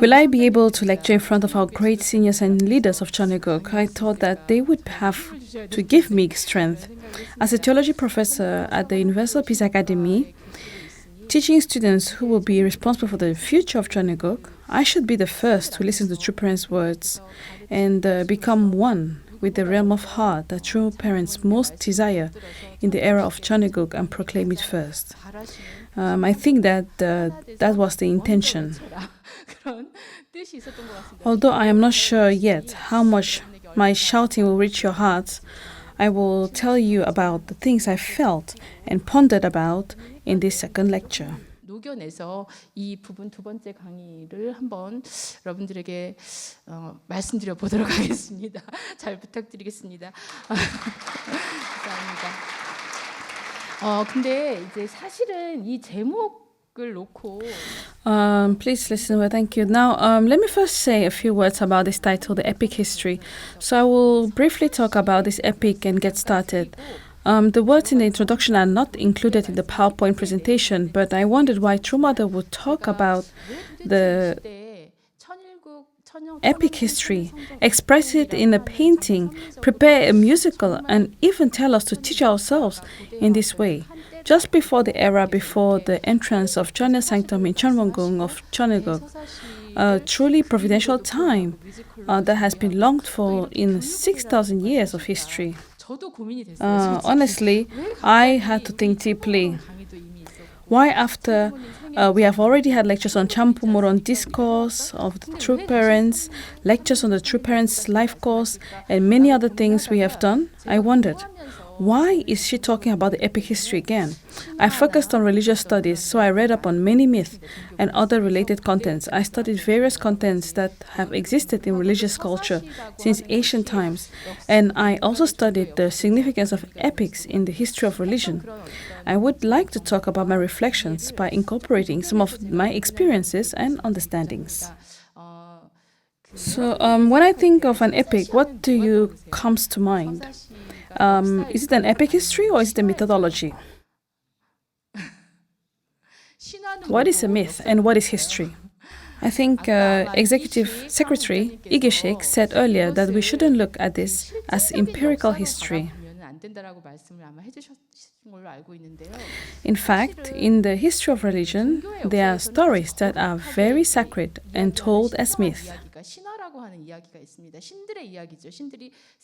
Will I be able to lecture in front of our great seniors and leaders of Choneguk? I thought that they would have to give me strength. As a theology professor at the Universal Peace Academy, teaching students who will be responsible for the future of Choneguk, I should be the first to listen to true parents' words and become one with the realm of heart that true parents most desire in the era of Choneguk and proclaim it first. I think that that was the intention. Although I am not sure yet how much my shouting will reach your hearts, I will tell you about the things I felt and pondered about in this second lecture. 녹여내서 이 부분 두 번째 강의를 한번 여러분들에게 말씀드려 보도록 하겠습니다. 잘 부탁드리겠습니다. 감사합니다. 근데 이제 사실은 이 제목을 놓고 Please listen well, thank you. Now, let me first say a few words about this title, The Epic History. So I will briefly talk about this epic and get started. The words in the introduction are not included in the PowerPoint presentation, but I wondered why True Mother would talk about the epic history, express it in a painting, prepare a musical, and even tell us to teach ourselves in this way. Just before the era before the entrance of Cheonil Sanctum in Cheonwon-gung of Choneguk, a truly providential time that has been longed for in 6,000 years of history. Honestly, I had to think deeply. Why after we have already had lectures on Champumoron discourse of the true parents, lectures on the true parents life course, and many other things we have done, I wondered, why is she talking about the epic history again? I focused on religious studies, so I read up on many myths and other related contents. I studied various contents that have existed in religious culture since ancient times, and I also studied the significance of epics in the history of religion. I would like to talk about my reflections by incorporating some of my experiences and understandings. So, when I think of an epic, what do you comes to mind? Is it an epic history or is it a methodology? What is a myth and what is history? I think Executive Secretary Lee Gi-shik said earlier that we shouldn't look at this as empirical history. In fact, in the history of religion, there are stories that are very sacred and told as myth.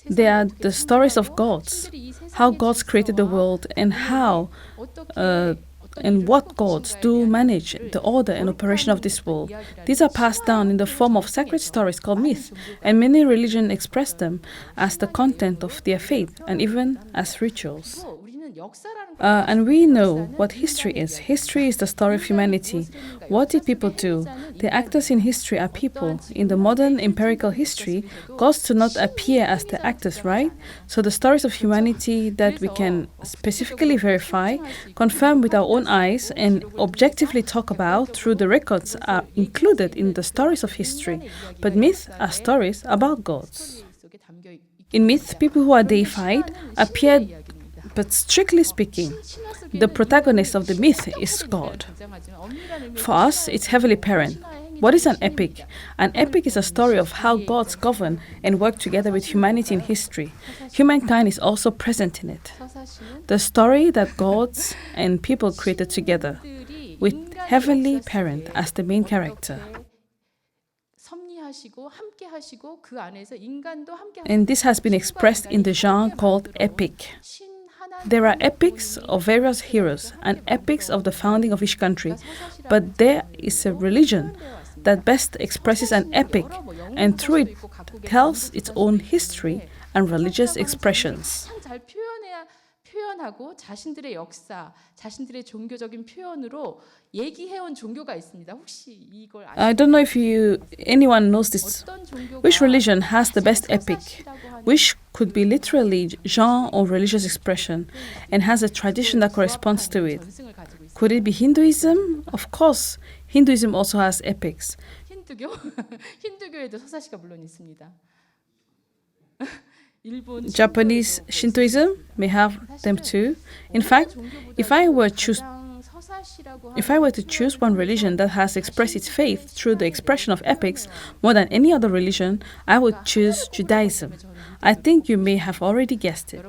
They are the stories of gods, how gods created the world and how and what gods do manage the order and operation of this world. These are passed down in the form of sacred stories called myths, and many religions express them as the content of their faith and even as rituals. And we know what history is. History is the story of humanity. What did people do? The actors in history are people. In the modern empirical history, gods do not appear as the actors, right? So the stories of humanity that we can specifically verify, confirm with our own eyes, and objectively talk about through the records are included in the stories of history. But myths are stories about gods. In myths, people who are deified appear. But strictly speaking, the protagonist of the myth is God. For us, it's Heavenly Parent. What is an epic? An epic is a story of how gods govern and work together with humanity in history. Humankind is also present in it. The story that gods and people created together, with Heavenly Parent as the main character. And this has been expressed in the genre called epic. There are epics of various heroes and epics of the founding of each country, but there is a religion that best expresses an epic and through it tells its own history and religious expressions. 표현하고 자신들의 역사, 자신들의 종교적인 표현으로 얘기해온 종교가 있습니다. 혹시 이걸 I don't know if anyone knows this. Which religion has the best epic? Which could be literally genre or religious expression and has a tradition that corresponds to it? Could it be Hinduism? Of course, Hinduism also has epics. 힌두교? 힌두교에도 서사시가 물론 있습니다. Japanese Shintoism may have them too. In fact, if I were If I were to choose one religion that has expressed its faith through the expression of epics more than any other religion, I would choose Judaism. I think you may have already guessed it.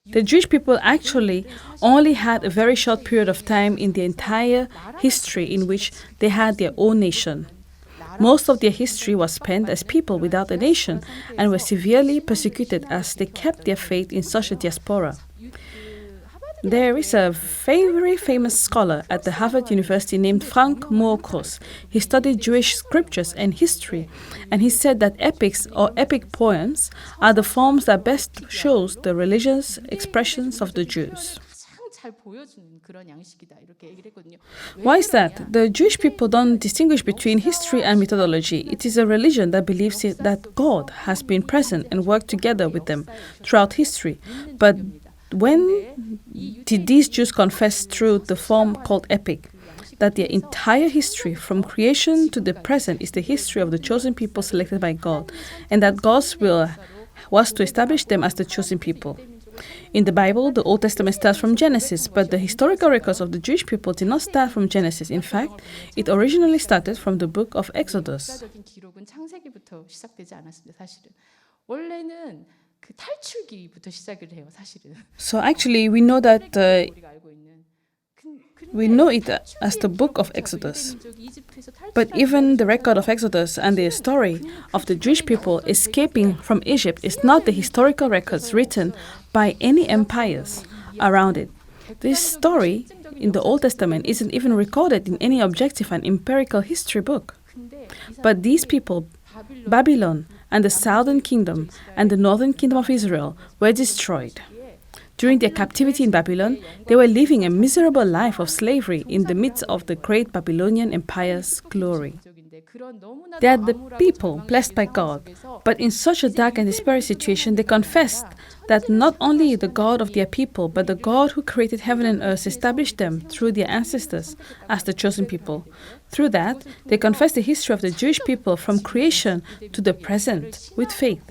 The Jewish people actually only had a very short period of time in the entire history in which they had their own nation. Most of their history was spent as people without a nation and were severely persecuted as they kept their faith in such a diaspora. There is a very famous scholar at the Harvard University named Frank Moorkos. He studied Jewish scriptures and history, and he said that epics or epic poems are the forms that best shows the religious expressions of the Jews. Why is that? The Jewish people don't distinguish between history and methodology. It is a religion that believes that God has been present and worked together with them throughout history. But when did these Jews confess through the form called epic that their entire history from creation to the present is the history of the chosen people selected by God, and that God's will was to establish them as the chosen people? In the Bible, the Old Testament starts from Genesis, but the historical records of the Jewish people did not start from Genesis. In fact, it originally started from the book of Exodus. So actually, we know that we know it as the book of Exodus. But even the record of Exodus and the story of the Jewish people escaping from Egypt is not the historical records written by any empires around it. This story in the Old Testament isn't even recorded in any objective and empirical history book. But these people, Babylon, and the southern kingdom and the northern kingdom of Israel were destroyed. During their captivity in Babylon, they were living a miserable life of slavery in the midst of the great Babylonian Empire's glory. They are the people blessed by God, but in such a dark and desperate situation, they confessed that not only the God of their people, but the God who created heaven and earth established them through their ancestors as the chosen people. Through that, they confessed the history of the Jewish people from creation to the present with faith.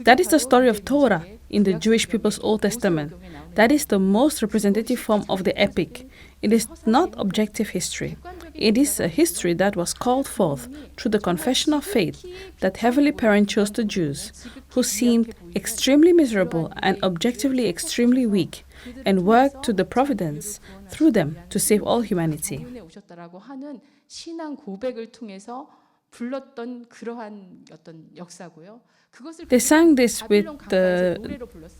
That is the story of Torah in the Jewish people's Old Testament. That is the most representative form of the epic. It is not objective history. It is a history that was called forth through the confession of faith that Heavenly Parent chose the Jews, who seemed extremely miserable and objectively extremely weak, and worked to the providence through them to save all humanity. They sang this with the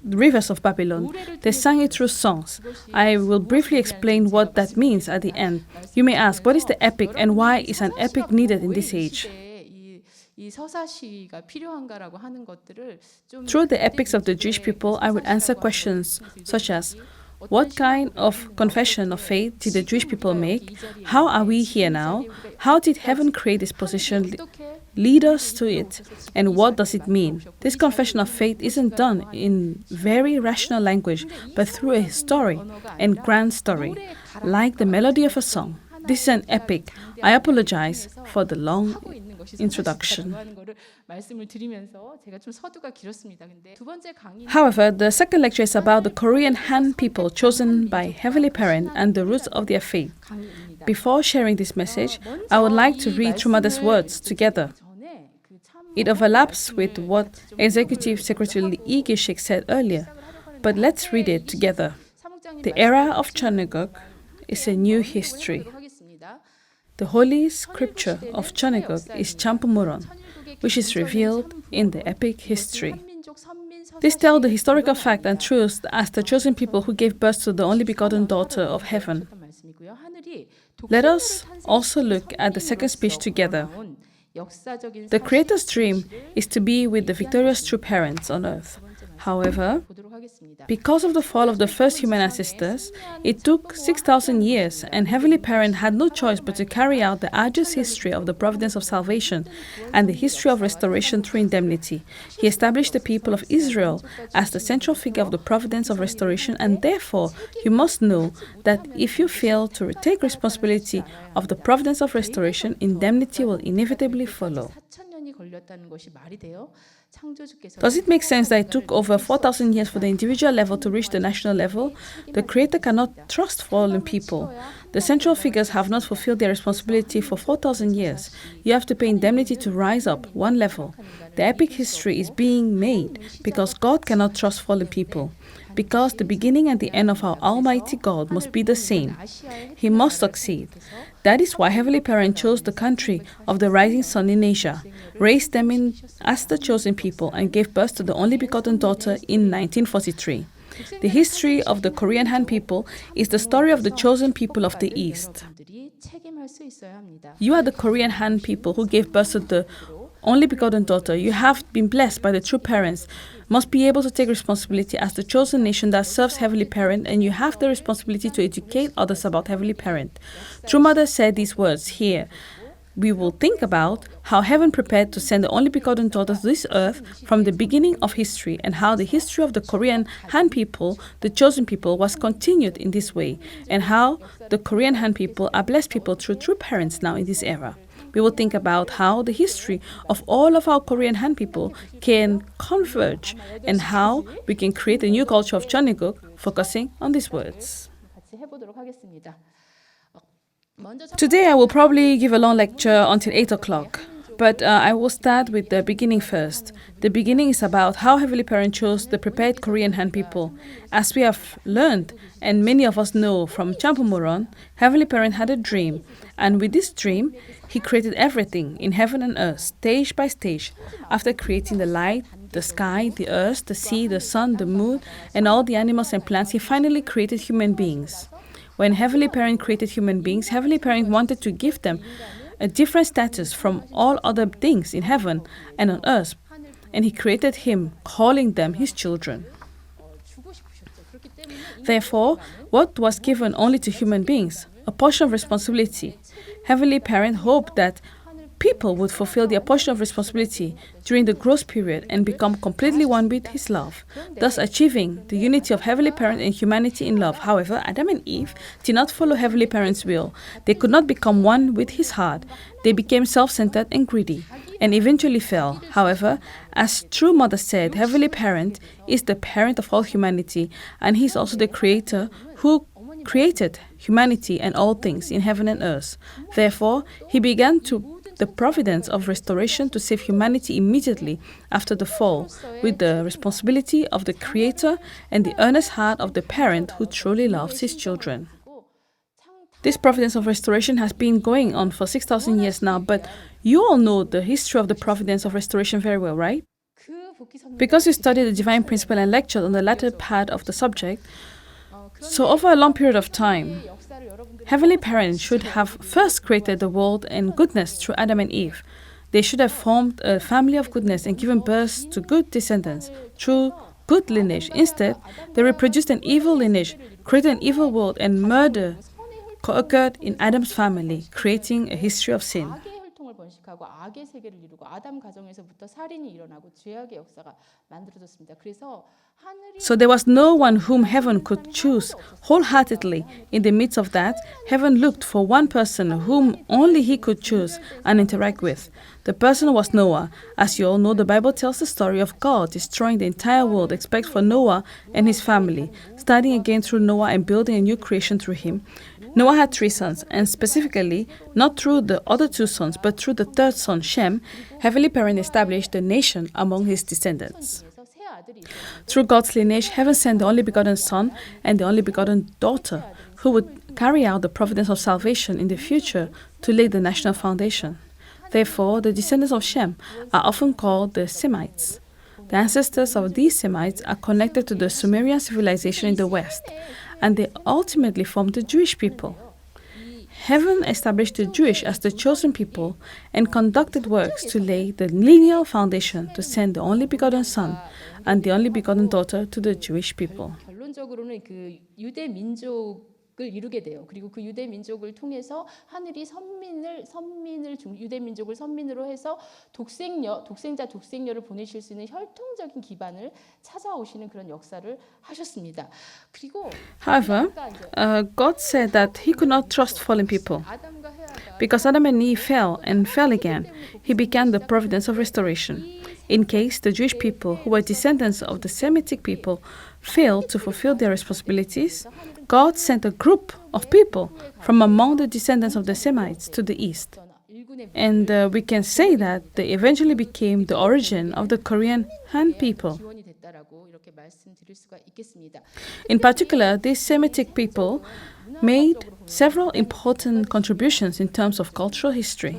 rivers of Babylon. They sang it through songs. I will briefly explain what that means at the end. You may ask, what is the epic and why is an epic needed in this age? Through the epics of the Jewish people, I would answer questions such as, what kind of confession of faith did the Jewish people make? How are we here now? How did heaven create this position, lead us to it? And what does it mean? This confession of faith isn't done in very rational language, but through a story and grand story, like the melody of a song. This is an epic. I apologize for the long introduction. However, the second lecture is about the Korean Han people chosen by Heavenly Parent and the roots of their faith. Before sharing this message, I would like to read Trumada's words together. It overlaps with what Executive Secretary Lee Gi-shik said earlier, but let's read it together. The era of Cheoneguk is a new history. The holy scripture of Cheoneguk is Champumuron, which is revealed in the epic history. This tells the historical fact and truth as the chosen people who gave birth to the only begotten daughter of heaven. Let us also look at the second speech together. The Creator's dream is to be with the victorious true parents on earth. However, because of the fall of the first human ancestors, it took 6,000 years, and Heavenly Parent had no choice but to carry out the arduous history of the providence of salvation and the history of restoration through indemnity. He established the people of Israel as the central figure of the providence of restoration, and therefore you must know that if you fail to take responsibility of the providence of restoration, indemnity will inevitably follow. 걸렸다는 것이 말이 돼요? 창조주께서 Does it make sense that it took over 4,000 years for the individual level to reach the national level? The Creator cannot trust fallen people. The central figures have not fulfilled their responsibility for 4,000 years. You have to pay indemnity to rise up one level. The epic history is being made because God cannot trust fallen people. Because the beginning and the end of our Almighty God must be the same. He must succeed. That is why Heavenly Parent chose the country of the rising sun in Asia, raised them in as the chosen people, and gave birth to the only begotten daughter in 1943. The history of the Korean Han people is the story of the chosen people of the East. You are the Korean Han people who gave birth to the only begotten daughter. You have been blessed by the true parents, must be able to take responsibility as the chosen nation that serves Heavenly Parent, and you have the responsibility to educate others about Heavenly Parent. True Mother said these words here. We will think about how heaven prepared to send the only begotten daughter to this earth from the beginning of history, and how the history of the Korean Han people, the chosen people, was continued in this way, and how the Korean Han people are blessed people through true parents now in this era. We will think about how the history of all of our Korean Han people can converge, and how we can create a new culture of Jeonneguk, focusing on these words. Today I will probably give a long lecture until 8 o'clock, but I will start with the beginning first. The beginning is about how Heavenly Parent chose the prepared Korean Han people. As we have learned, and many of us know from Champumoron, Heavenly Parent had a dream, and with this dream, He created everything in heaven and earth, stage by stage. After creating the light, the sky, the earth, the sea, the sun, the moon, and all the animals and plants, He finally created human beings. When Heavenly Parent created human beings, Heavenly Parent wanted to give them a different status from all other things in heaven and on earth, and He created Him, calling them His children. Therefore, what was given only to human beings? A portion of responsibility. Heavenly Parent hoped that people would fulfill their portion of responsibility during the growth period and become completely one with His love, thus achieving the unity of Heavenly Parent and humanity in love. However, Adam and Eve did not follow Heavenly Parent's will. They could not become one with His heart. They became self-centered and greedy, and eventually fell. However, as True Mother said, Heavenly Parent is the parent of all humanity, and He is also the Creator who created humanity and all things in heaven and earth. Therefore, He began the providence of restoration to save humanity immediately after the fall, with the responsibility of the Creator and the earnest heart of the parent who truly loves his children. This providence of restoration has been going on for 6,000 years now, but you all know the history of the providence of restoration very well, right? Because you studied the divine principle and lectured on the latter part of the subject, so over a long period of time, Heavenly Parent should have first created the world in goodness through Adam and Eve. They should have formed a family of goodness and given birth to good descendants through good lineage. Instead, they reproduced an evil lineage, created an evil world, and murder occurred in Adam's family, creating a history of sin. 번식하고 악의 세계를 이루고 아담 가정에서부터 살인이 일어나고 죄악의 역사가 만들어졌습니다. 그래서 So there was no one whom heaven could choose wholeheartedly. In the midst of that, heaven looked for one person whom only He could choose and interact with. The person was Noah. As you all know, the Bible tells the story of God destroying the entire world except for Noah and his family, starting again through Noah and building a new creation through him. Noah had 3 sons, and specifically, not through the other 2 sons, but through the 3rd son, Shem, Heavenly Parent established a nation among his descendants. Through God's lineage, heaven sent the only begotten Son and the only begotten daughter, who would carry out the providence of salvation in the future to lay the national foundation. Therefore, the descendants of Shem are often called the Semites. The ancestors of these Semites are connected to the Sumerian civilization in the West, and they ultimately formed the Jewish people. Heaven established the Jewish as the chosen people and conducted works to lay the lineal foundation to send the only begotten Son and the only begotten daughter to the Jewish people. 결론적으로는 그 유대 민족의 이루게 돼요. 그리고 그 유대 민족을 통해서 하늘이 유대 민족을 선민으로 해서 독생자를 보내실 수 있는 혈통적인 기반을 찾아오시는 그런 역사를 하셨습니다. 그리고 However, God said that He could not trust fallen people. Because Adam and Eve fell again, He began the providence of restoration. In case the Jewish people, who were descendants of the Semitic people, failed to fulfill their responsibilities, God sent a group of people from among the descendants of the Semites to the east. And we can say that they eventually became the origin of the Korean Han people. In particular, these Semitic people made several important contributions in terms of cultural history.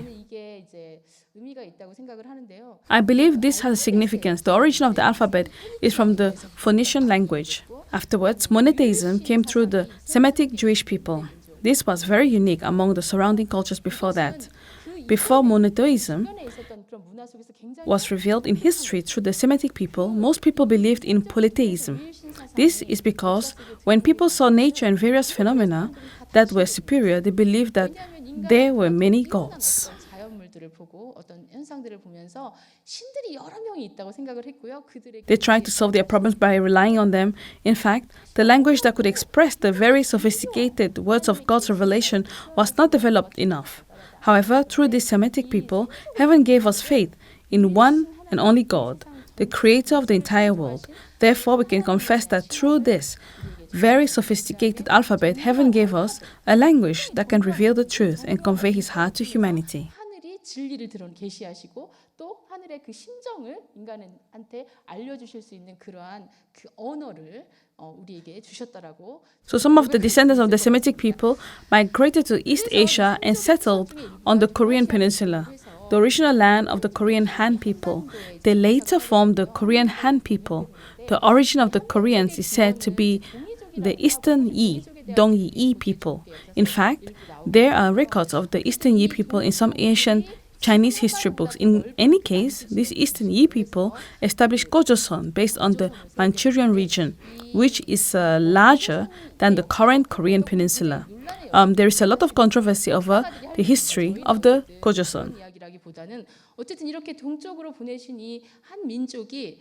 I believe this has significance. The origin of the alphabet is from the Phoenician language. Afterwards, monotheism came through the Semitic Jewish people. This was very unique among the surrounding cultures before that. Before monotheism was revealed in history through the Semitic people, most people believed in polytheism. This is because when people saw nature and various phenomena that were superior, they believed that there were many gods. They tried to solve their problems by relying on them. In fact, the language that could express the very sophisticated words of God's revelation was not developed enough. However, through these Semitic people, heaven gave us faith in one and only God, the creator of the entire world. Therefore, we can confess that through this very sophisticated alphabet, heaven gave us a language that can reveal the truth and convey His heart to humanity. 진리를 계시하시고 또 하늘의 그 심정을 인간한테 알려주실 수 있는 그러한 그 언어를 우리에게 주셨다라고. So some of the descendants of the Semitic people migrated to East Asia and settled on the Korean peninsula, the original land of the Korean Han people. They later formed the Korean Han people. The origin of the Koreans is said to be the Eastern Yi, Dongyi people. In fact, there are records of the Eastern Yi people in some ancient Chinese history books. In any case, these Eastern Yi people established Gojoseon based on the Manchurian region, which is larger than the current Korean peninsula. There is a lot of controversy over the history of the Gojoseon. 어쨌든 이렇게 동쪽으로 보내신 이 한 민족이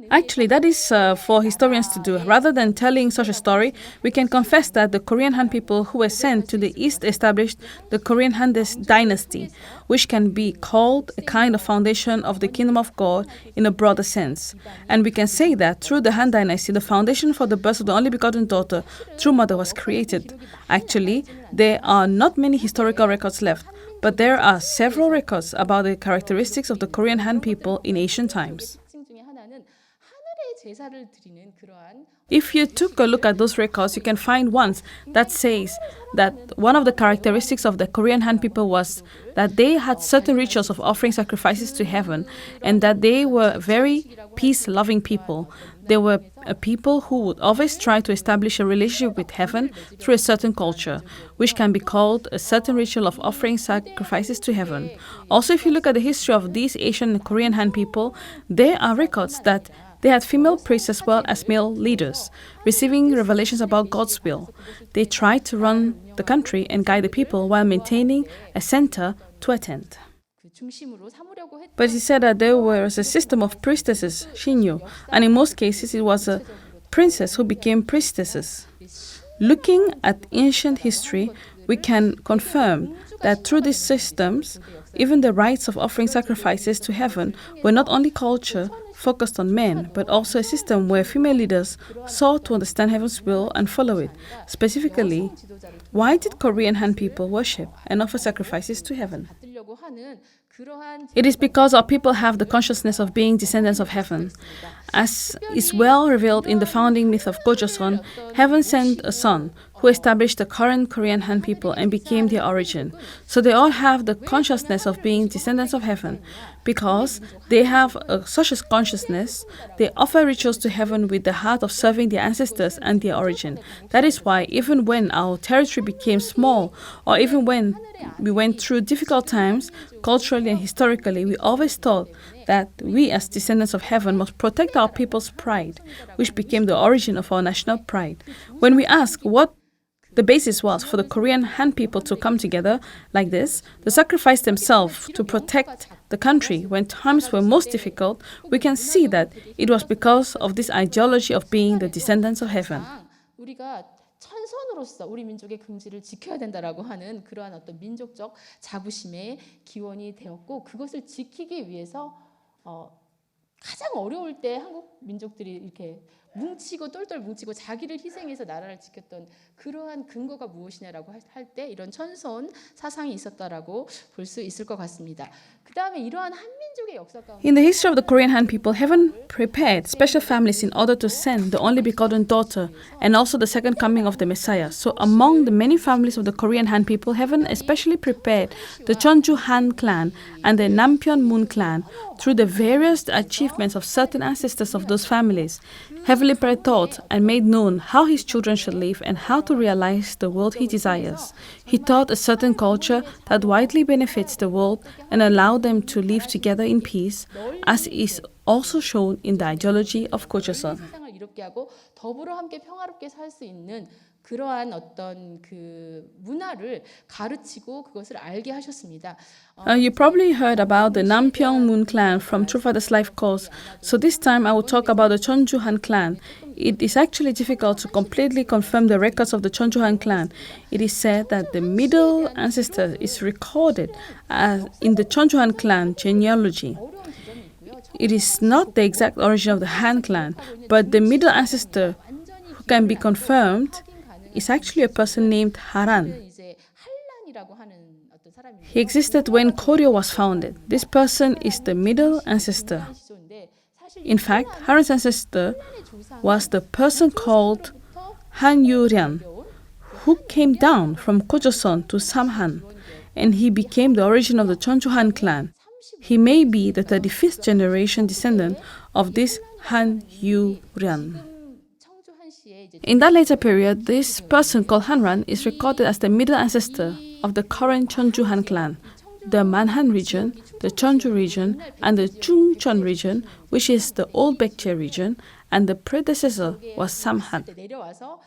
Actually, that is for historians to do. Rather than telling such a story, we can confess that the Korean Han people who were sent to the east established the Korean Han dynasty, which can be called a kind of foundation of the kingdom of God in a broader sense. And we can say that through the Han dynasty, the foundation for the birth of the only begotten daughter, true mother, was created. Actually, there are not many historical records left, but there are several records about the characteristics of the Korean Han people in ancient times. If you took a look at those records, you can find one that says that one of the characteristics of the Korean Han people was that they had certain rituals of offering sacrifices to heaven and that they were very peace-loving people. They were a people who would always try to establish a relationship with heaven through a certain culture, which can be called a certain ritual of offering sacrifices to heaven. Also, if you look at the history of these Asian and Korean Han people, there are records that they had female priests as well as male leaders, receiving revelations about God's will. They tried to run the country and guide the people while maintaining a center to attend. But he said that there was a system of priestesses, Shinyo, and in most cases it was a princess who became priestesses. Looking at ancient history, we can confirm that through these systems, even the rites of offering sacrifices to heaven were not only culture focused on men, but also a system where female leaders sought to understand heaven's will and follow it. Specifically, why did Korean Han people worship and offer sacrifices to heaven? It is because our people have the consciousness of being descendants of heaven. As is well revealed in the founding myth of Gojoseon, heaven sent a son who established the current Korean Han people and became their origin. So they all have the consciousness of being descendants of heaven. Because they have such a consciousness, they offer rituals to heaven with the heart of serving their ancestors and their origin. That is why even when our territory became small, or even when we went through difficult times, culturally and historically, we always thought that we as descendants of heaven must protect our people's pride, which became the origin of our national pride. When we ask what the basis was for the Korean Han people to come together like this, to sacrifice themselves to protect the country when times were most difficult, we can see that it was because of this ideology of being the descendants of heaven. 우리가 천선으로서 우리 민족의 긍지를 지켜야 된다라고 하는 그러한 어떤 민족적 자부심의 기원이 되었고, 그것을 지키기 위해서 가장 어려울 때 한국 민족들이 이렇게 뭉치고 똘똘 뭉치고 자기를 희생해서 나라를 지켰던 그러한 근거가 무엇이냐라고 할 때 이런 천선 사상이 있었다라고 볼 수 있을 것 같습니다. 그다음에 이러한 한민족의 역사 가운데 In the history of the Korean Han people, heaven prepared special families in order to send the only begotten daughter and also the second coming of the Messiah. So among the many families of the Korean Han people, heaven especially prepared the Cheonju Han clan and the Nampion Moon clan through the various achievements of certain ancestors of those families. Heavenly Prayer taught and made known how his children should live and how to realize the world he desires. He taught a certain culture that widely benefits the world and allowed them to live together in peace, as is also shown in the ideology of Gojoseon. 세상을 이롭게 하고 더불어 함께 평화롭게 살 수 있는 그러한 어떤 그 문화를 가르치고 그것을 알게 하셨습니다. You probably heard about the Nampion Moon clan from True Father's Life course, so this time I will talk about the Cheonju Han clan. It is actually difficult to completely confirm the records of the Cheonju Han clan. It is said that the middle ancestor is recorded in the Cheonju Han clan genealogy. It is not the exact origin of the Han clan, but the middle ancestor who can be confirmed is actually a person named Haran. He existed when Koryo was founded. This person is the middle ancestor. In fact, Haran's ancestor was the person called Han Yuryan, who came down from Gojoseon to Samhan, and he became the origin of the Cheonju Han clan. He may be the 35th generation descendant of this Han Yuryan. In that later period, this person called Hanran is recorded as the middle ancestor of the current Cheonju Han clan, the Manhan region, the Cheonju region, and the Chungcheon region, which is the old Baekje region, and the predecessor was Samhan.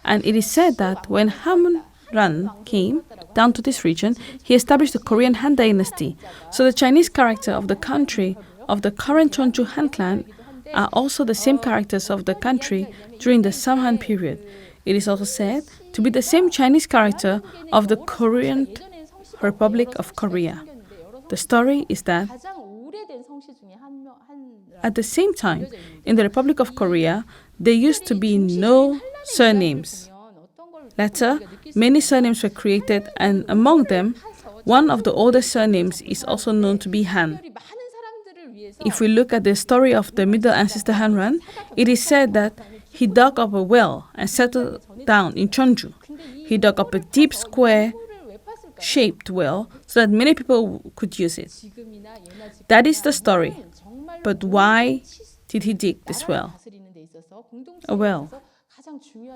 And it is said that when Hanran came down to this region, he established the Korean Han dynasty. So the Chinese character of the country of the current Cheonju Han clan are also the same characters of the country during the Samhan period. It is also said to be the same Chinese character of the Korean Republic of Korea. The story is that at the same time, in the Republic of Korea, there used to be no surnames. Later, many surnames were created, and among them, one of the oldest surnames is also known to be Han. If we look at the story of the middle ancestor Hanran, it is said that he dug up a well and settled down in Cheonju. He dug up a deep square-shaped well so that many people could use it. That is the story. But why did he dig this well? A well.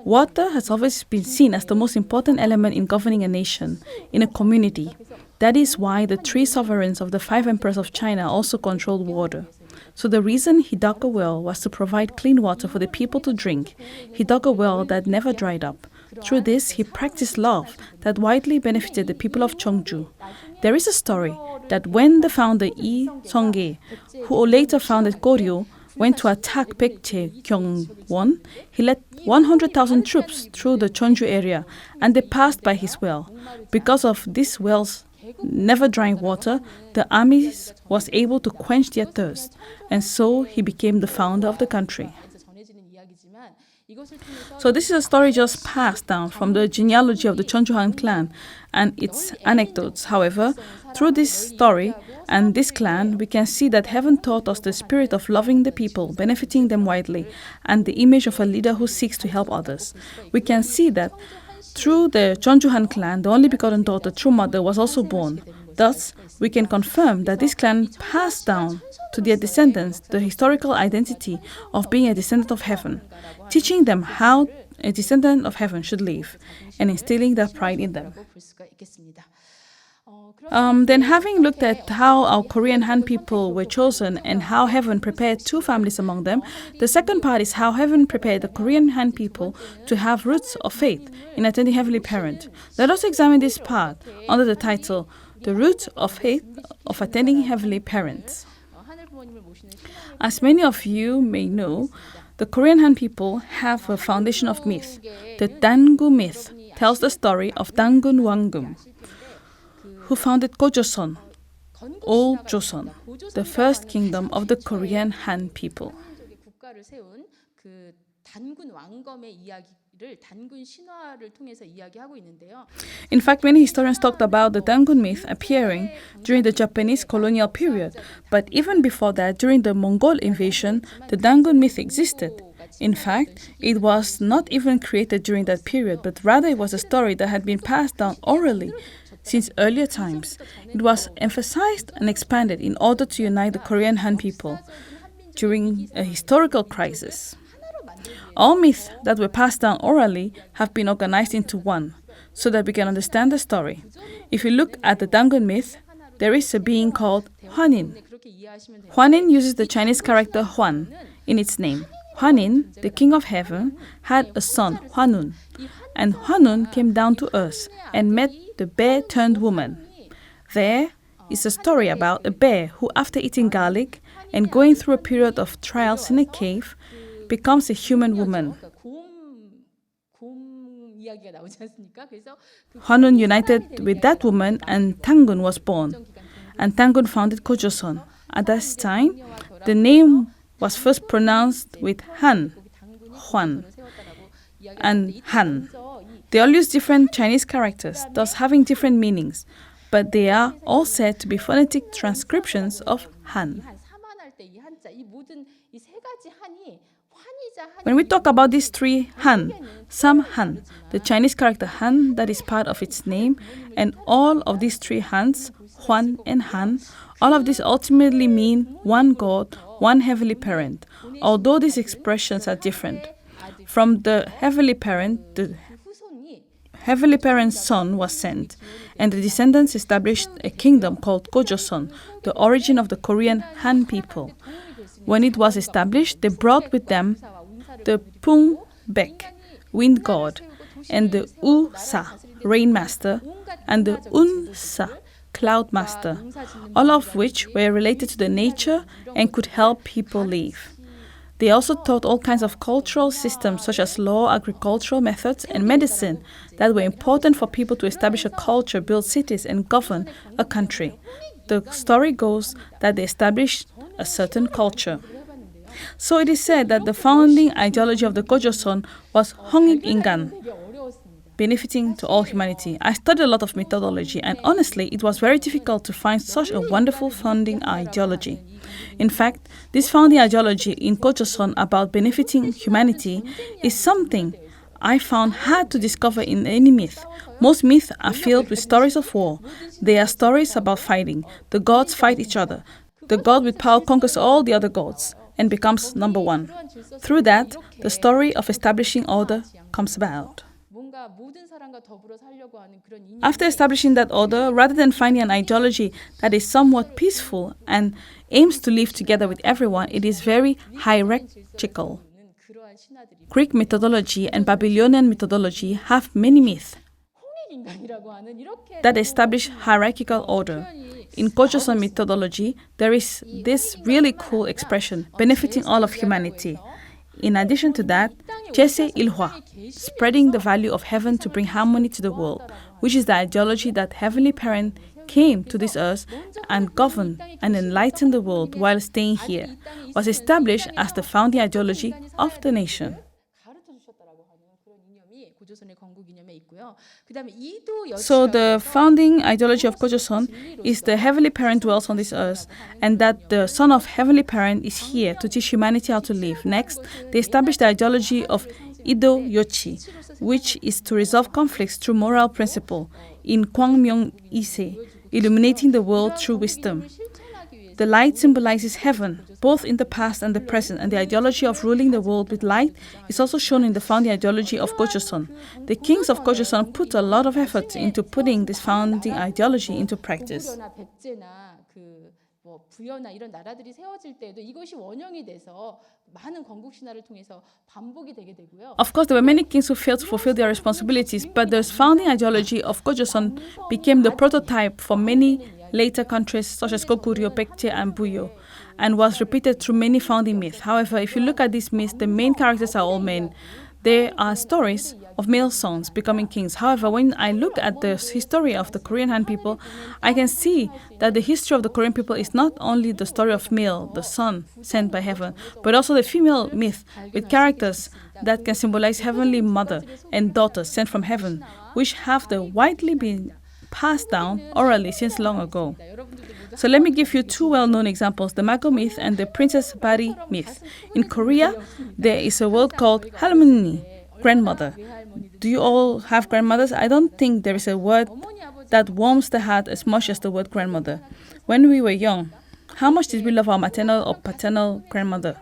Water has always been seen as the most important element in governing a nation, in a community. That is why the three sovereigns of the five emperors of China also controlled water. So the reason he dug a well was to provide clean water for the people to drink. He dug a well that never dried up. Through this, he practiced love that widely benefited the people of Cheongju. There is a story that when the founder Lee Seong-ge, who later founded Koryo, went to attack Baekje Gyeongwon, he led 100,000 troops through the Cheonju area, and they passed by his well. Because of this well's never drying water, the army was able to quench their thirst, and so he became the founder of the country. So this is a story just passed down from the genealogy of the Cheonju Han clan and its anecdotes. However, through this story and this clan, we can see that heaven taught us the spirit of loving the people, benefiting them widely, and the image of a leader who seeks to help others. We can see that through the Cheonju Han clan, the only begotten daughter, True Mother, was also born. Thus, we can confirm that this clan passed down to their descendants the historical identity of being a descendant of heaven, teaching them how a descendant of heaven should live, and instilling that pride in them. Then having looked at how our Korean Han people were chosen and how heaven prepared two families among them, the second part is how heaven prepared the Korean Han people to have roots of faith in attending Heavenly Parent. Let us examine this part under the title, The Roots of Faith of Attending Heavenly Parents. As many of you may know, the Korean Han people have a foundation of myth. The Dangu myth tells the story of Dangun Wangum, who founded Gojoseon, Old Joseon, the first kingdom of the Korean Han people. In fact, many historians talked about the Dangun myth appearing during the Japanese colonial period, but even before that, during the Mongol invasion, the Dangun myth existed. In fact, it was not even created during that period, but rather it was a story that had been passed down orally since earlier times. It was emphasized and expanded in order to unite the Korean Han people during a historical crisis. All myths that were passed down orally have been organized into one, so that we can understand the story. If you look at the Dangun myth, there is a being called Hwanin. Hwanin uses the Chinese character Hwan in its name. Hwanin, the king of heaven, had a son, Hwanun, and Hwanun came down to earth and met the bear-turned woman. There is a story about a bear who, after eating garlic and going through a period of trials in a cave, becomes a human woman. Hwanun united with that woman and Tangun was born. And Tangun founded Gojoseon. At that time, the name was first pronounced with Han, Hwan, and Han. They all use different Chinese characters, thus having different meanings, but they are all said to be phonetic transcriptions of Han. When we talk about these three Han, Sam Han, the Chinese character Han that is part of its name, and all of these three Hans, Hwan and Han, all of these ultimately mean one God, one heavenly parent, although these expressions are different. From the heavenly parent, the heavenly parent's son was sent, and the descendants established a kingdom called Gojoseon, the origin of the Korean Han people. When it was established, they brought with them the Pung Bek, wind god, and the U Sa, rain master, and the Un Sa, cloud master, all of which were related to the nature and could help people live. They also taught all kinds of cultural systems such as law, agricultural methods, and medicine that were important for people to establish a culture, build cities, and govern a country. The story goes that they established a certain culture. So it is said that the founding ideology of the Gojoseon was Hongik Ingan, benefiting to all humanity. I studied a lot of methodology, and honestly, it was very difficult to find such a wonderful founding ideology. In fact, this founding ideology in Gojoseon about benefiting humanity is something I found hard to discover in any myth. Most myths are filled with stories of war. They are stories about fighting. The gods fight each other. The god with power conquers all the other gods and becomes number one. Through that, the story of establishing order comes about. After establishing that order, rather than finding an ideology that is somewhat peaceful and aims to live together with everyone, it is very hierarchical. Greek methodology and Babylonian methodology have many myths that establish hierarchical order. In Gojoseon methodology, there is this really cool expression, benefiting all of humanity. In addition to that, Jese Ilhwa, spreading the value of heaven to bring harmony to the world, which is the ideology that Heavenly Parent came to this earth and governed and enlightened the world while staying here, was established as the founding ideology of the nation. So the founding ideology of Gojoseon is the Heavenly Parent dwells on this earth and that the Son of Heavenly Parent is here to teach humanity how to live. Next, they established the ideology of Ido Yochi, which is to resolve conflicts through moral principle in Kwangmyeong Ise, illuminating the world through wisdom. The light symbolizes heaven, both in the past and the present, and the ideology of ruling the world with light is also shown in the founding ideology of Gojoseon. The kings of Gojoseon put a lot of effort into putting this founding ideology into practice. 부여나 이런 나라들이 세워질 때에도 이것이 원형이 돼서 많은 건국 신화를 통해서 반복이 되게 되고요. Of course, there were many kings who failed to fulfill their responsibilities, but the founding ideology of Gojoseon became the prototype for many later countries such as Goguryeo, Baekje, and Buyo, and was repeated through many founding myths. However, if you look at these myths, the main characters are all men. There are stories of male sons becoming kings. However, when I look at the history of the Korean Han people, I can see that the history of the Korean people is not only the story of male, the son sent by heaven, but also the female myth with characters that can symbolize heavenly mother and daughter sent from heaven, which have widely been passed down orally since long ago. So let me give you two well-known examples, the Mago myth and the Princess Bari myth. In Korea, there is a word called halmoni, grandmother. Do you all have grandmothers? I don't think there is a word that warms the heart as much as the word grandmother. When we were young, how much did we love our maternal or paternal grandmother?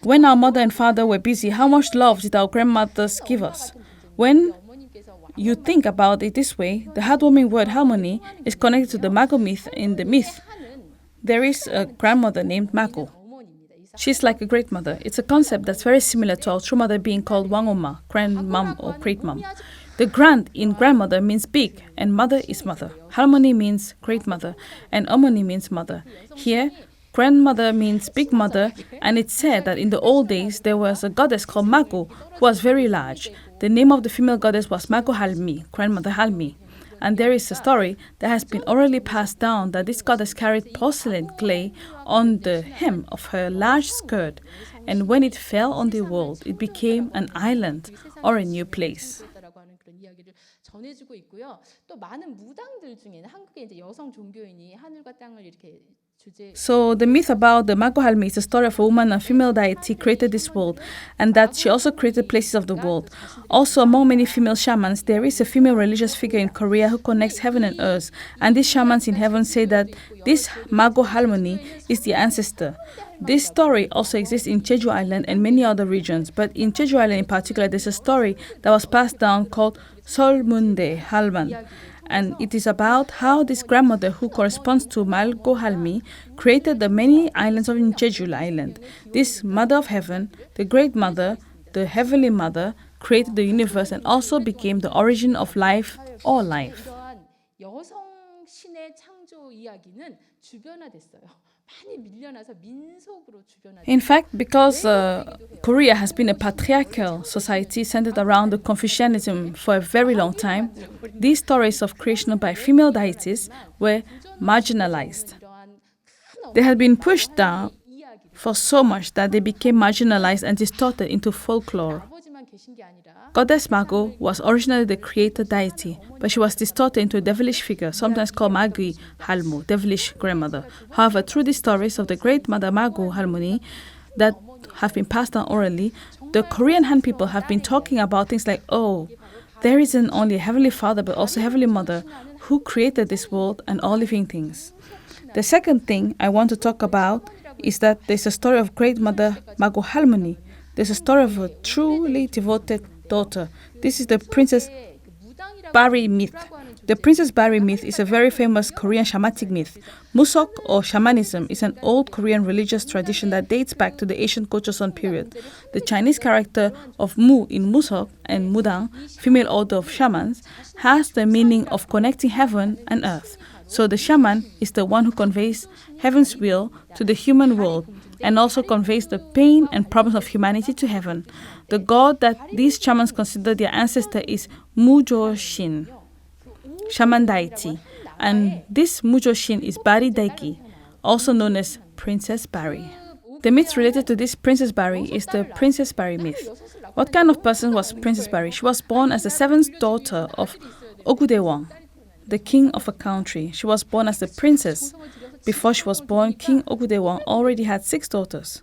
When our mother and father were busy, how much love did our grandmothers give us? When you think about it this way, the heartwarming word harmony is connected to the Mago myth. In the myth, there is a grandmother named Mago. She's like a great mother. It's a concept that's very similar to our true mother being called Wangoma, grandmom or great mom. The grand in grandmother means big, and mother is mother. Harmony means great mother, and Omoni means mother. Here, grandmother means big mother, and it's said that in the old days there was a goddess called Mago who was very large. The name of the female goddess was Mago Halmi, grandmother Halmi. And there is a story that has been orally passed down that this goddess carried porcelain clay on the hem of her large skirt, and when it fell on the world, it became an island or a new place. 전해주고 있고요. 또 많은 무당들 중에는 한국의 이제 여성 종교인이 하늘과 땅을 이렇게 So the myth about the Mago Halmi is the story of a woman, a female deity created this world, and that she also created places of the world. Also, among many female shamans, there is a female religious figure in Korea who connects heaven and earth, and these shamans in heaven say that this Mago Halmoni is the ancestor. This story also exists in Jeju Island and many other regions, but in Jeju Island in particular, there's a story that was passed down called Solmunde Halman. And it is about how this grandmother, who corresponds to Mago Halmi, created the many islands of Jeju Island. This mother of heaven, the great mother, the heavenly mother, created the universe and also became the origin of life or life. 여성 신의 창조 이야기는 주변화됐어요. In fact, because Korea has been a patriarchal society centered around the Confucianism for a very long time, these stories of creation by female deities were marginalized. They had been pushed down for so much that they became marginalized and distorted into folklore. Goddess Mago was originally the creator deity, but she was distorted into a devilish figure, sometimes called Magi Halmu, devilish grandmother. However, through the stories of the great mother Mago Halmoni that have been passed down orally, the Korean Han people have been talking about things like, oh, there isn't only a heavenly father, but also a heavenly mother who created this world and all living things. The second thing I want to talk about is that there's a story of great mother Mago Halmoni. There's a story of a truly devoted daughter. This is the Princess Bari myth. The Princess Bari myth is a very famous Korean shamanic myth. Musok or shamanism is an old Korean religious tradition that dates back to the ancient Gojoseon period. The Chinese character of Mu in Musok and Mudang, female order of shamans, has the meaning of connecting heaven and earth. So the shaman is the one who conveys heaven's will to the human world and also conveys the pain and problems of humanity to heaven. The god that these shamans consider their ancestor is Mujoshin, shaman deity, and this Mujoshin is Bari Daiki, also known as Princess Bari. The myth related to this Princess Bari is the Princess Bari myth. What kind of person was Princess Bari? She was born as the seventh daughter of Ogudewang, the king of a country. She was born as the princess. Before she was born, King Ogudewang already had 6 daughters.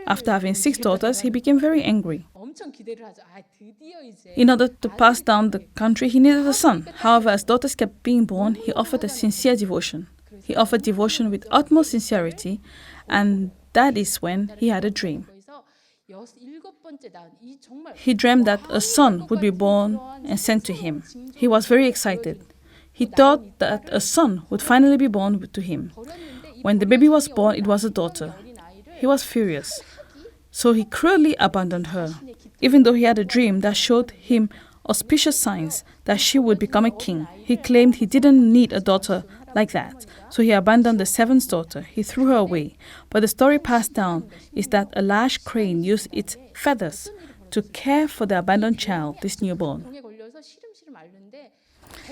After having 6 daughters, he became very angry. 엄청 기대를 하죠. 아, 드디어 이제 In order to pass down the country, he needed a son. However, as daughters kept being born, he offered a sincere devotion. He offered devotion with utmost sincerity, and that is when he had a dream. 거기서 일곱 번째 낳은 이 정말 He dreamed that a son would be born and sent to him. He was very excited. He thought that a son would finally be born to him. When the baby was born, it was a daughter. He was furious. So he cruelly abandoned her, even though he had a dream that showed him auspicious signs that she would become a king. He claimed he didn't need a daughter like that, so he abandoned the seventh daughter. He threw her away. But the story passed down is that a large crane used its feathers to care for the abandoned child, this newborn. 병에 걸려서 시름시름 앓는데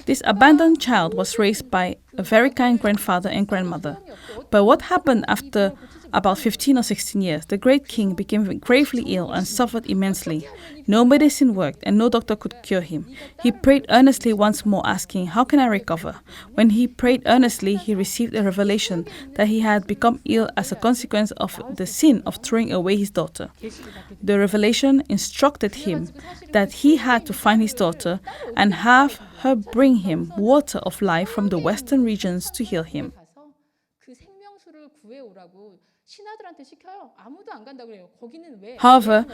This abandoned child was raised by a very kind grandfather and grandmother. But what happened after about 15 or 16 years? The great king became gravely ill and suffered immensely. No medicine worked and no doctor could cure him. He prayed earnestly once more, asking, "How can I recover?" When he prayed earnestly, he received a revelation that he had become ill as a consequence of the sin of throwing away his daughter. The revelation instructed him that he had to find his daughter and have her bring him water of life from the western regions to heal him. 가서 그 생명수를 구해오라고 신하들한테 시켜요. 아무도 안 간다 그래요. 거기는 왜? However,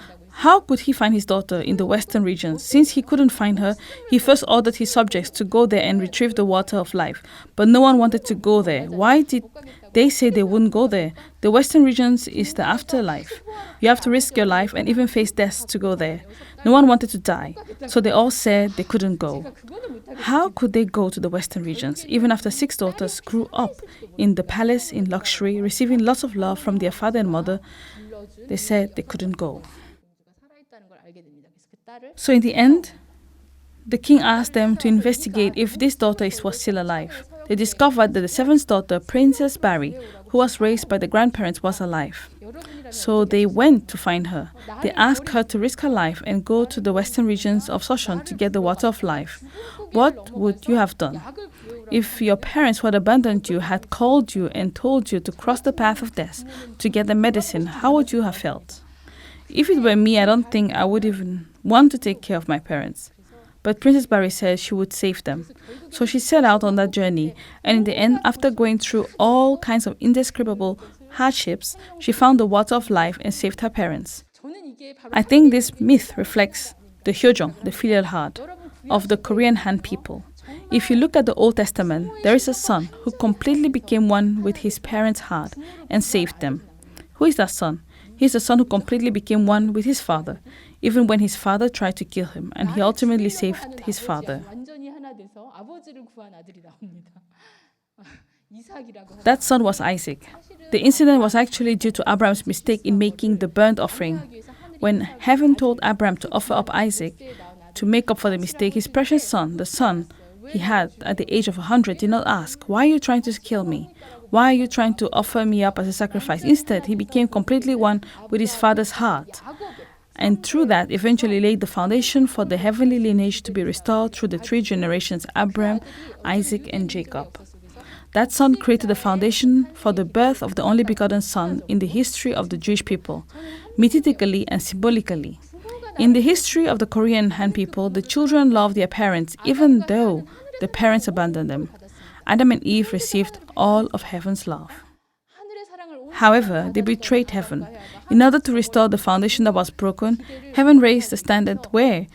how could he find his daughter in the western regions? Since he couldn't find her, he first ordered his subjects to go there and retrieve the water of life. But no one wanted to go there. Why did they say they wouldn't go there? The western regions is the afterlife. You have to risk your life and even face death to go there. No one wanted to die, so they all said they couldn't go. How could they go to the western regions, even after 6 daughters grew up in the palace in luxury, receiving lots of love from their father and mother? They said they couldn't go. 살아있다는 걸 알게 됩니다. 그래서 그 딸을 So in the end, the king asked them to investigate if this daughter was still alive. They discovered that the 7th daughter, Princess Barry, who was raised by the grandparents, was alive. So they went to find her. They asked her to risk her life and go to the western regions of Soshan to get the water of life. What would you have done? If your parents who had abandoned you had called you and told you to cross the path of death to get the medicine, how would you have felt? If it were me, I don't think I would even want to take care of my parents. But Princess Barry said she would save them. So she set out on that journey, and in the end, after going through all kinds of indescribable hardships, she found the water of life and saved her parents. 저는 이게 바로 I think this myth reflects the hyojong, the filial heart, of the Korean Han people. If you look at the Old Testament, there is a son who completely became one with his parents' heart and saved them. Who is that son? He is the son who completely became one with his father, even when his father tried to kill him, and he ultimately saved his father. 완전히 하나 돼서 아버지를 구한 아들이 나옵니다. 이삭이라고 하는 That son was Isaac. The incident was actually due to Abraham's mistake in making the burnt offering. When heaven told Abraham to offer up Isaac to make up for the mistake, his precious son, the son he had at the age of 100, did not ask, "Why are you trying to kill me? Why are you trying to offer me up as a sacrifice?" Instead, he became completely one with his father's heart. And through that, eventually laid the foundation for the heavenly lineage to be restored through the 3 generations, Abraham, Isaac, and Jacob. That son created the foundation for the birth of the only begotten son in the history of the Jewish people, mythically and symbolically. In the history of the Korean Han people, the children love their parents even though the parents abandoned them. Adam and Eve received all of heaven's love. 하늘의 사랑을 온 However, they betrayed heaven. In order to restore the foundation that was broken, heaven raised the standard where,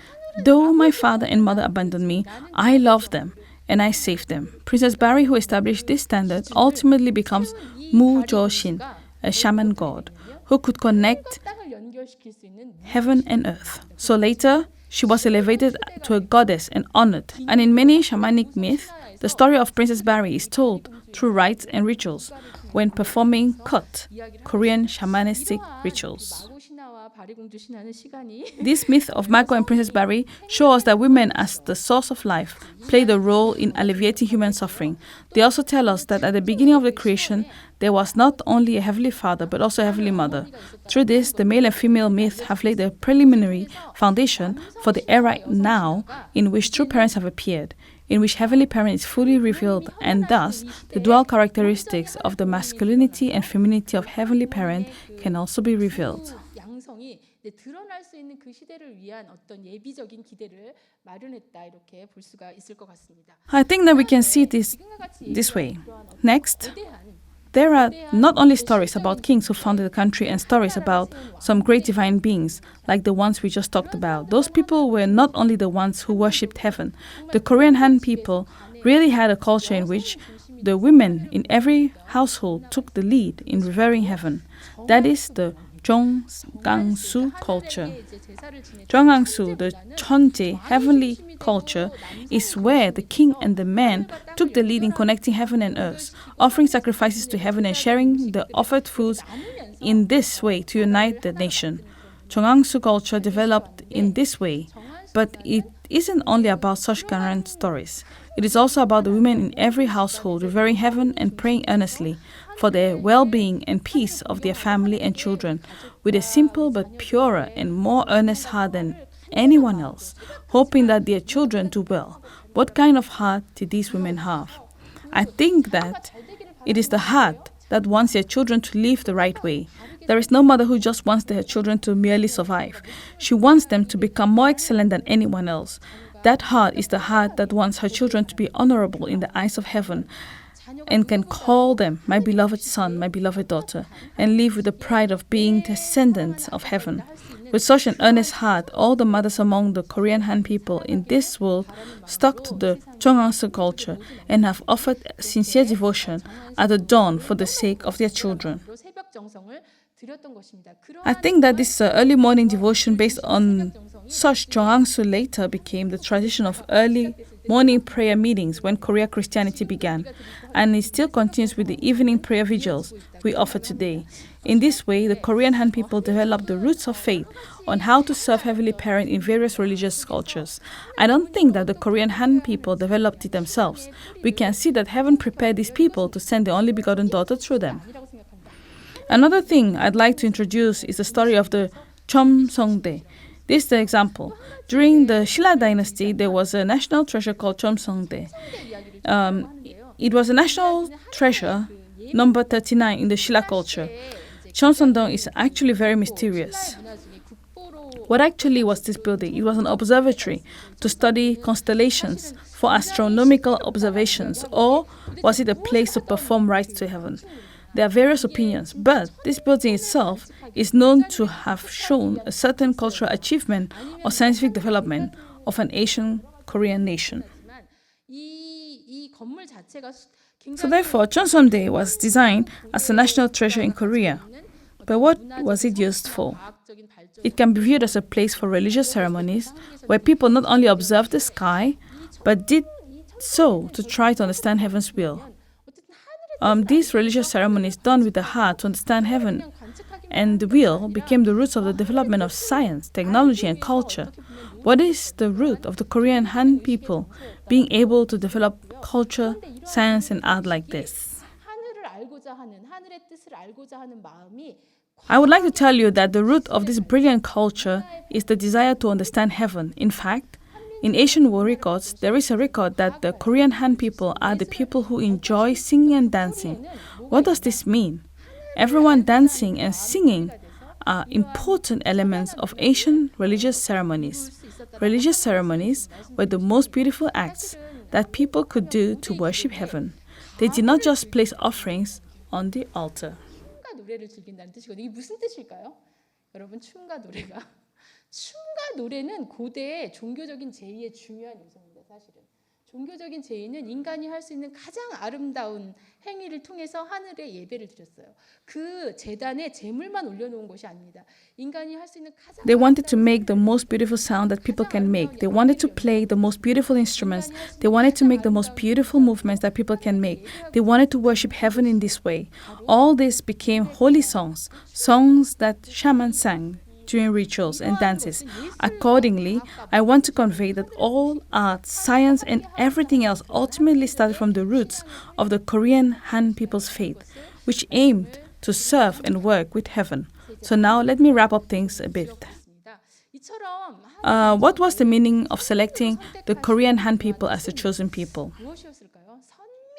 though my father and mother abandoned me, I loved them and I saved them. Princess Barry, who established this standard, ultimately becomes Mu Jo-shin, a shaman god, who could connect 땅을 연결시킬 수 있는 heaven and earth. So later, she was elevated to a goddess and honored. And in many shamanic myths, the story of Princess Barry is told through rites and rituals when performing kot, Korean shamanistic rituals. 마고 신화와 바리공주 신화는 시간이 This myth of Mago and Princess Barry show us that women, as the source of life, played a role in alleviating human suffering. They also tell us that at the beginning of the creation, there was not only a heavenly father, but also a heavenly mother. Through this, the male and female myths have laid a preliminary foundation for the era now in which true parents have appeared, in which heavenly parent is fully revealed, and thus the dual characteristics of the masculinity and femininity of heavenly parent can also be revealed. 양성이 이제 드러날 수 있는 그 시대를 위한 어떤 예비적인 기대를 마련했다 이렇게 볼 수가 있을 것 같습니다. I think that we can see this way. Next, there are not only stories about kings who founded the country and stories about some great divine beings, like the ones we just talked about. Those people were not only the ones who worshipped heaven. The Korean Han people really had a culture in which the women in every household took the lead in revering heaven. That is the Jongangsu culture. Jongangsu, the Chonje, heavenly culture, is where the king and the man took the lead in connecting heaven and earth, offering sacrifices to heaven and sharing the offered foods in this way to unite the nation. Jongangsu culture developed in this way, but it isn't only about such grand stories. It is also about the women in every household revering heaven and praying earnestly for the well-being and peace of their family and children, with a simple but purer and more earnest heart than anyone else, hoping that their children do well. What kind of heart did these women have? I think that it is the heart that wants their children to live the right way. There is no mother who just wants their children to merely survive. She wants them to become more excellent than anyone else. That heart is the heart that wants her children to be honorable in the eyes of heaven and can call them my beloved son, my beloved daughter, and live with the pride of being descendants of heaven. With such an earnest heart, all the mothers among the Korean Han people in this world stuck to the Jongangsu culture and have offered sincere devotion at the dawn for the sake of their children. I think that this early morning devotion based on such Jongangsu later became the tradition of early morning prayer meetings when Korea Christianity began, and it still continues with the evening prayer vigils we offer today. In this way, the Korean Han people developed the roots of faith on how to serve Heavenly Parent in various religious cultures. I don't think that the Korean Han people developed it themselves. We can see that heaven prepared these people to send the only begotten daughter through them. Another thing I'd like to introduce is the story of the Chomseongdae. This is the example. During the Silla dynasty, there was a national treasure called Chomseongdae. It was a national treasure, number 39 in the Silla culture. Cheonseongdae is actually very mysterious. What actually was this building? It was an observatory to study constellations for astronomical observations, or was it a place to perform rites to heaven? There are various opinions, but this building itself is known to have shown a certain cultural achievement or scientific development of an Asian Korean nation. So therefore, Cheonseongdae was designed as a national treasure in Korea. But what was it used for? It can be viewed as a place for religious ceremonies where people not only observed the sky, but did so to try to understand heaven's will. These religious ceremonies done with the heart to understand heaven and the will became the roots of the development of science, technology, and culture. What is the root of the Korean Han people being able to develop culture, science, and art like this? I would like to tell you that the root of this brilliant culture is the desire to understand heaven. In fact, in Asian war records, there is a record that the Korean Han people are the people who enjoy singing and dancing. What does this mean? Everyone dancing and singing are important elements of Asian religious ceremonies. Religious ceremonies were the most beautiful acts that people could do to worship heaven. They did not just place offerings on the altar. 노래를 즐긴다는 뜻이거든요. 이게 무슨 뜻일까요? 여러분, 춤과 노래가. 춤과 노래는 고대의 종교적인 제의의 중요한 요소입니다. 사실은. 종교적인 제의는 인간이 할 수 있는 가장 아름다운 행위를 통해서 하늘에 예배를 드렸어요. 그 제단에 제물만 올려놓은 것이 아닙니다. 인간이 할 수 있는 가장 They wanted to make the most beautiful sound that people can make. They wanted to play the most beautiful instruments. They wanted to make the most beautiful movements that people can make. They wanted to worship heaven in this way. All this became holy songs, songs that shamans sang during rituals and dances. Accordingly, I want to convey that all art, science, and everything else ultimately started from the roots of the Korean Han people's faith, which aimed to serve and work with heaven. So now let me wrap up things a bit. What was the meaning of selecting the Korean Han people as the chosen people?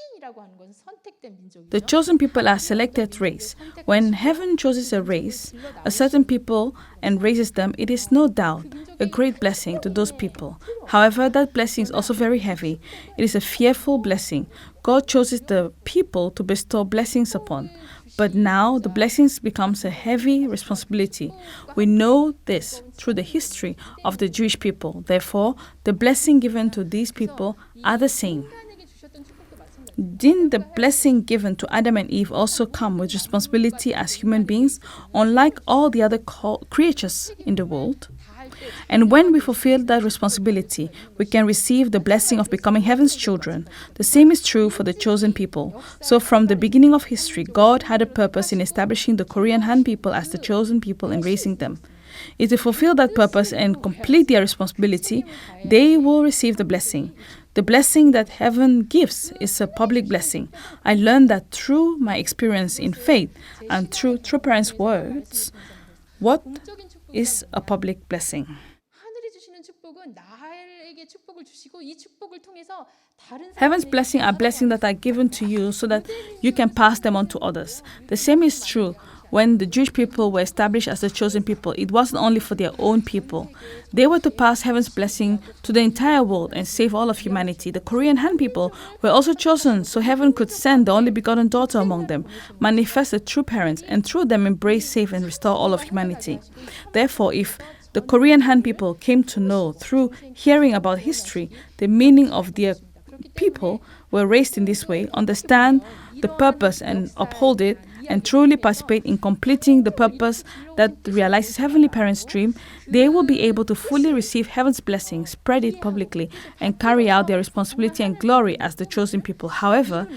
하민이라고 하는 것은 선택된 민족이죠. The chosen people are selected race. When heaven chooses a race, a certain people, and raises them, it is no doubt a great blessing to those people. However, that blessing is also very heavy. It is a fearful blessing. God chooses the people to bestow blessings upon. But now the blessings becomes a heavy responsibility. We know this through the history of the Jewish people. Therefore, the blessing given to these people are the same. 인간에게 주셨던 축복도 마찬가지예요. Didn't the blessing given to Adam and Eve also come with responsibility as human beings, unlike all the other creatures in the world? And when we fulfill that responsibility, we can receive the blessing of becoming heaven's children. The same is true for the chosen people. So from the beginning of history, God had a purpose in establishing the Korean Han people as the chosen people and raising them. If they fulfill that purpose and complete their responsibility, they will receive the blessing. The blessing that heaven gives is a public blessing. I learned that through my experience in faith and through True Parents' words. What is a public blessing? 하늘이 주시는 축복은 나에게 축복을 주시고 이 축복을 통해서 다른 Heaven's blessing are blessings that are given to you so that you can pass them on to others. The same is true when the Jewish people were established as the chosen people. It wasn't only for their own people. They were to pass heaven's blessing to the entire world and save all of humanity. The Korean Han people were also chosen so heaven could send the only begotten daughter among them, manifest the true parents, and through them embrace, save, and restore all of humanity. Therefore, if the Korean Han people came to know through hearing about history the meaning of their people were raised in this way, understand the purpose and uphold it, and truly participate in completing the purpose that realizes Heavenly Parents' dream, they will be able to fully receive heaven's blessing, spread it publicly, and carry out their responsibility and glory as the chosen people. However,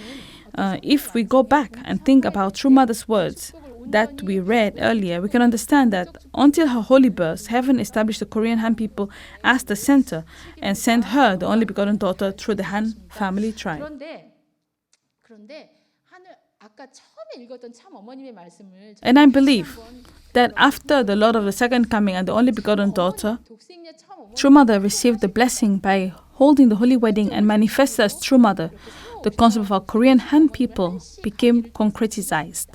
if we go back and think about True Mother's words that we read earlier, we can understand that until her holy birth, heaven established the Korean Han people as the center and sent her, the only begotten daughter, through the Han family tribe. 그런데 아까 처음에 읽었던 참 어머님의 말씀을 And I believe that after the Lord of the Second Coming and the only begotten daughter, 독생녀 참 어머니 True Mother received the blessing by holding the holy wedding and manifested as True Mother. The concept of our Korean Han people became concretized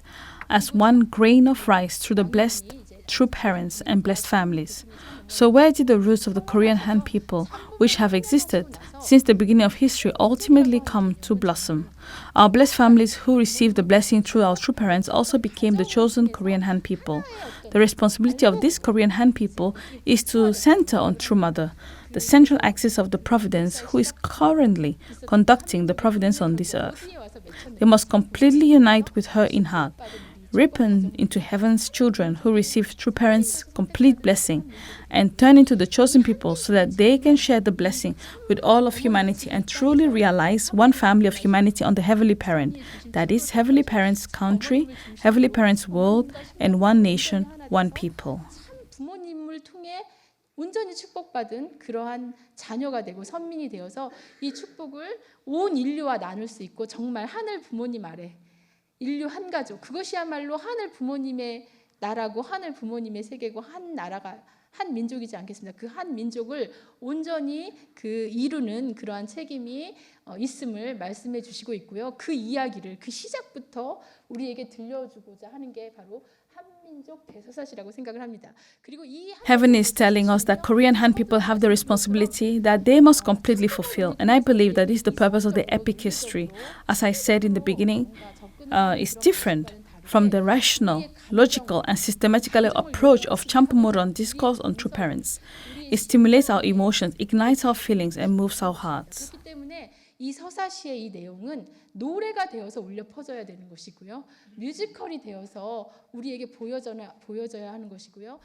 as one grain of rice through the blessed true parents and blessed families. So where did the roots of the Korean Han people, which have existed since the beginning of history, ultimately come to blossom? Our blessed families who received the blessing through our true parents also became the chosen Korean Han people. The responsibility of this Korean Han people is to center on True Mother, the central axis of the providence who is currently conducting the providence on this earth. They must completely unite with her in heart, ripen into heaven's children who receive true parents' complete blessing, and turn into the chosen people so that they can share the blessing with all of humanity and truly realize one family of humanity on the Heavenly Parent, that is, Heavenly Parent's country, Heavenly Parent's world, and one nation, one people. 부모님을 통해 온전히 축복받은 그러한 자녀가 되고 선민이 되어서 이 축복을 온 인류와 나눌 수 있고 정말 하늘 부모님 아래 인류 한 가족, 그것이야말로 하늘 부모님의 나라고 하늘 부모님의 세계고 한 나라가 한 민족이지 않겠습니까? 그 한 민족을 온전히 그 이루는 그러한 책임이 있음을 말씀해 주시고 있고요. 그 이야기를 그 시작부터 우리에게 들려주고자 하는 게 바로 한민족 대서사시라고 생각을 합니다. 그리고 이 Heaven is telling us that Korean Han people have the responsibility that they must completely fulfill. And I believe that is the purpose of the epic history. As I said in the beginning, it's different from the rational, logical, and systematical approach of Champumoron discourse on true parents. It stimulates our emotions, ignites our feelings, and moves our hearts. 그렇기 때문에 이 서사시의 이 내용은 노래가 되어서 울려 퍼져야 되는 것이고요. 뮤지컬이 되어서 우리에게 보여져야 하는 것이고요.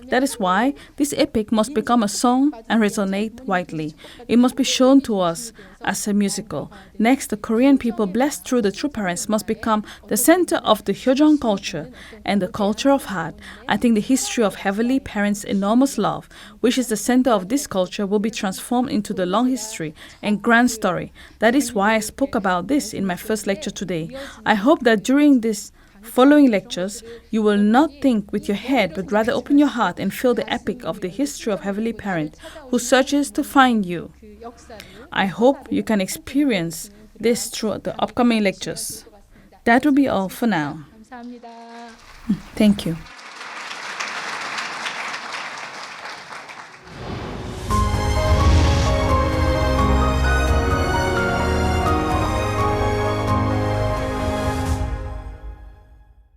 That is why this epic must become a song and resonate widely. It must be shown to us as a musical. Next, the Korean people blessed through the true parents must become the center of the Hyojong culture and the culture of heart. I think the history of Heavenly Parents' enormous love, which is the center of this culture, will be transformed into the long history and grand story. That is why I spoke about this in my first lecture today. I hope that during this following lectures, you will not think with your head, but rather open your heart and feel the epic of the history of Heavenly Parent, who searches to find you. I hope you can experience this through the upcoming lectures. That will be all for now. 감사합니다. Thank you.